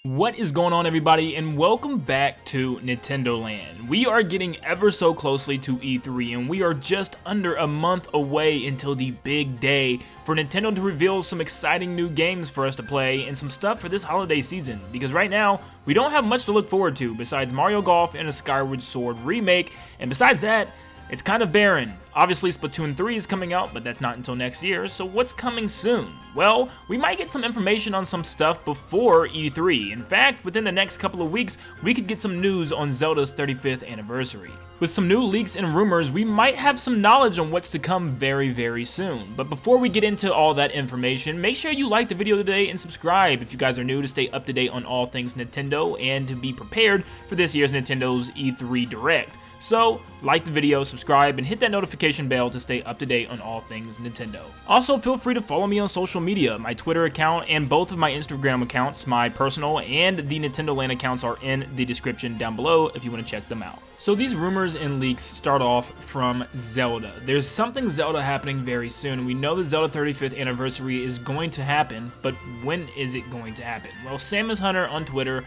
What is going on, everybody, and welcome back to Nintendo Land. We are getting ever so closely to E3, and we are just under a month away until the big day for Nintendo to reveal some exciting new games for us to play and some stuff for this holiday season, because right now we don't have much to look forward to besides Mario Golf and a Skyward Sword remake, and besides that, it's kind of barren. Obviously, Splatoon 3 is coming out, but that's not until next year, so what's coming soon? Well, we might get some information on some stuff before E3. In fact, within the next couple of weeks, we could get some news on Zelda's 35th anniversary. With some new leaks and rumors, we might have some knowledge on what's to come very, very soon. But before we get into all that information, make sure you like the video today and subscribe if you guys are new to stay up to date on all things Nintendo and to be prepared for this year's Nintendo's E3 Direct. So, like the video, subscribe, and hit that notification bell to stay up to date on all things Nintendo. Also, feel free to follow me on social media. My Twitter account and both of my Instagram accounts, my personal and the Nintendo Land accounts, are in the description down below if you want to check them out. So these rumors and leaks start off from Zelda. There's something Zelda happening very soon. We know the Zelda 35th anniversary is going to happen, but when is it going to happen? Well, Samus Hunter on Twitter,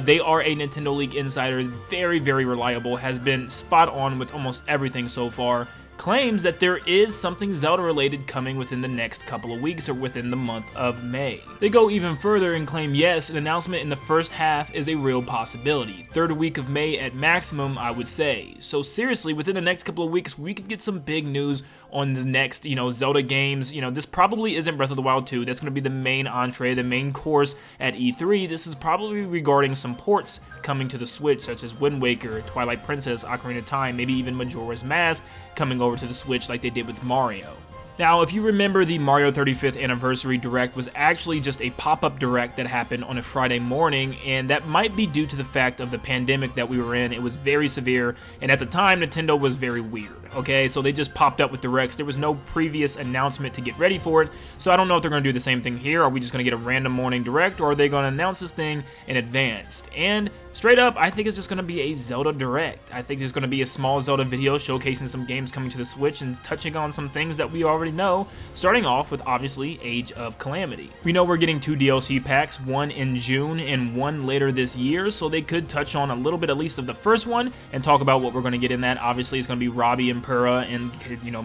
they are a Nintendo Leak insider, very, very reliable, has been spot on with almost everything so far, claims that there is something Zelda related coming within the next couple of weeks or within the month of May. They go even further and claim yes, an announcement in the first half is a real possibility. Third week of May at maximum, I would say. So seriously, within the next couple of weeks, we could get some big news on the next, Zelda games. This probably isn't Breath of the Wild 2. That's going to be the main entree, the main course at E3. This is probably regarding some ports coming to the Switch, such as Wind Waker, Twilight Princess, Ocarina of Time, maybe even Majora's Mask coming over to the Switch like they did with Mario. Now, if you remember, the Mario 35th Anniversary Direct was actually just a pop-up Direct that happened on a Friday morning, and that might be due to the fact of the pandemic that we were in. It was very severe, and at the time, Nintendo was very weird, okay? So they just popped up with Directs. There was no previous announcement to get ready for it, so I don't know if they're going to do the same thing here. Are we just going to get a random morning Direct, or are they going to announce this thing in advance? And straight up, I think it's just going to be a Zelda Direct. I think there's going to be a small Zelda video showcasing some games coming to the Switch and touching on some things that we already know, starting off with obviously Age of Calamity. We know we're getting 2 DLC packs, one in June and one later this year, so they could touch on a little bit at least of the first one and talk about what we're going to get in that. Obviously, it's going to be Robbie and Purah and,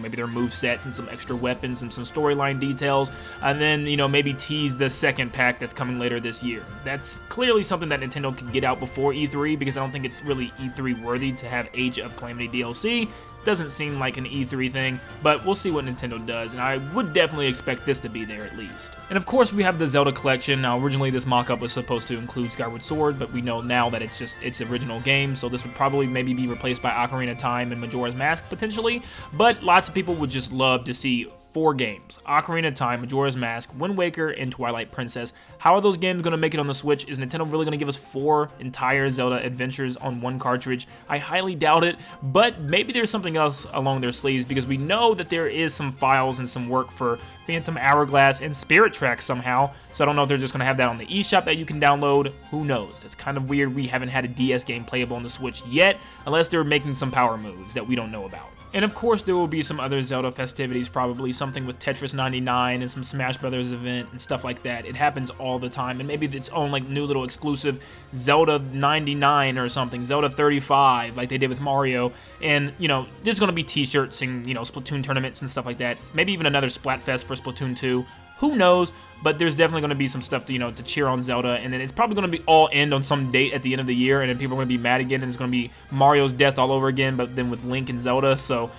maybe their movesets and some extra weapons and some storyline details, and then, maybe tease the second pack that's coming later this year. That's clearly something that Nintendo can get out before E3, because I don't think it's really E3 worthy to have Age of Calamity DLC. Doesn't seem like an E3 thing, but we'll see what Nintendo does, and I would definitely expect this to be there at least. And of course, we have the Zelda Collection. Now, originally this mock-up was supposed to include Skyward Sword, but we know now that it's just its original game, so this would probably maybe be replaced by Ocarina of Time and Majora's Mask, potentially, but lots of people would just love to see 4 games: Ocarina of Time, Majora's Mask, Wind Waker, and Twilight Princess. How are those games going to make it on the Switch? Is Nintendo really going to give us 4 entire Zelda adventures on one cartridge? I highly doubt it, but maybe there's something else along their sleeves, because we know that there is some files and some work for Phantom Hourglass and Spirit Tracks somehow, so I don't know if they're just going to have that on the eShop that you can download. Who knows? It's kind of weird we haven't had a DS game playable on the Switch yet, unless they're making some power moves that we don't know about. And of course, there will be some other Zelda festivities, probably something with Tetris 99 and some Smash Brothers event and stuff like that. It happens all the time, and maybe its own new little exclusive Zelda 99 or something, Zelda 35, like they did with Mario. And there's going to be t-shirts and Splatoon tournaments and stuff like that. Maybe even another Splatfest for Splatoon 2. Who knows? But there's definitely going to be some stuff to, to cheer on Zelda, and then it's probably going to be all end on some date at the end of the year, and then people are going to be mad again, and it's going to be Mario's death all over again, but then with Link and Zelda, so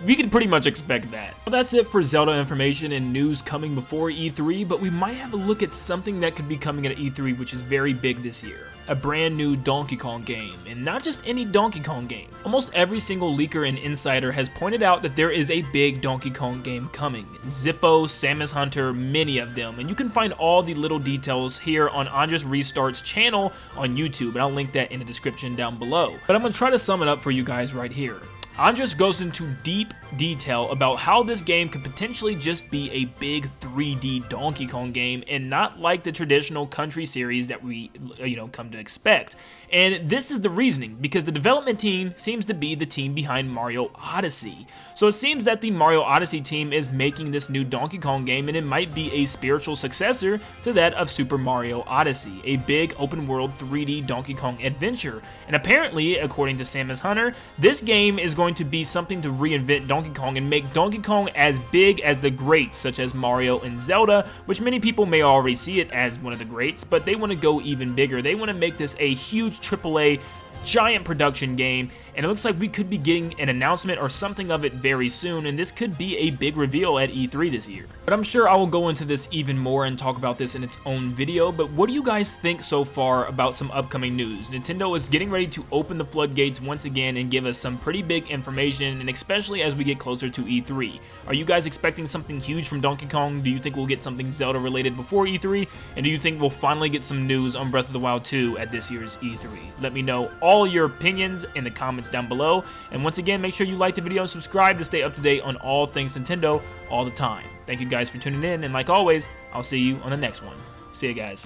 we can pretty much expect that. Well, that's it for Zelda information and news coming before E3, but we might have a look at something that could be coming at E3, which is very big this year. A brand new Donkey Kong game, and not just any Donkey Kong game. Almost every single leaker and insider has pointed out that there is a big Donkey Kong game coming. Zippo, Samus Hunter, many of them, and you can find all the little details here on Andres Restart's channel on YouTube, and I'll link that in the description down below. But I'm going to try to sum it up for you guys right here. Andres goes into deep detail about how this game could potentially just be a big 3D Donkey Kong game and not like the traditional country series that we, come to expect. And this is the reasoning, because the development team seems to be the team behind Mario Odyssey. So it seems that the Mario Odyssey team is making this new Donkey Kong game, and it might be a spiritual successor to that of Super Mario Odyssey, a big open world 3D Donkey Kong adventure. And apparently, according to Samus Hunter, this game is going to be something to reinvent Donkey Kong and make Donkey Kong as big as the greats such as Mario and Zelda, which many people may already see it as one of the greats, but they want to go even bigger. They want to make this a huge AAA giant production game, and it looks like we could be getting an announcement or something of it very soon, and this could be a big reveal at E3 this year. But I'm sure I will go into this even more and talk about this in its own video. But what do you guys think so far about some upcoming news? Nintendo is getting ready to open the floodgates once again and give us some pretty big information, and especially as we get closer to E3. Are you guys expecting something huge from Donkey Kong? Do you think we'll get something Zelda related before E3? And do you think we'll finally get some news on Breath of the Wild 2 at this year's E3? Let me know all your opinions in the comments down below. And once again, make sure you like the video and subscribe to stay up to date on all things Nintendo all the time. Thank you guys for tuning in, and like always, I'll see you on the next one. See you guys.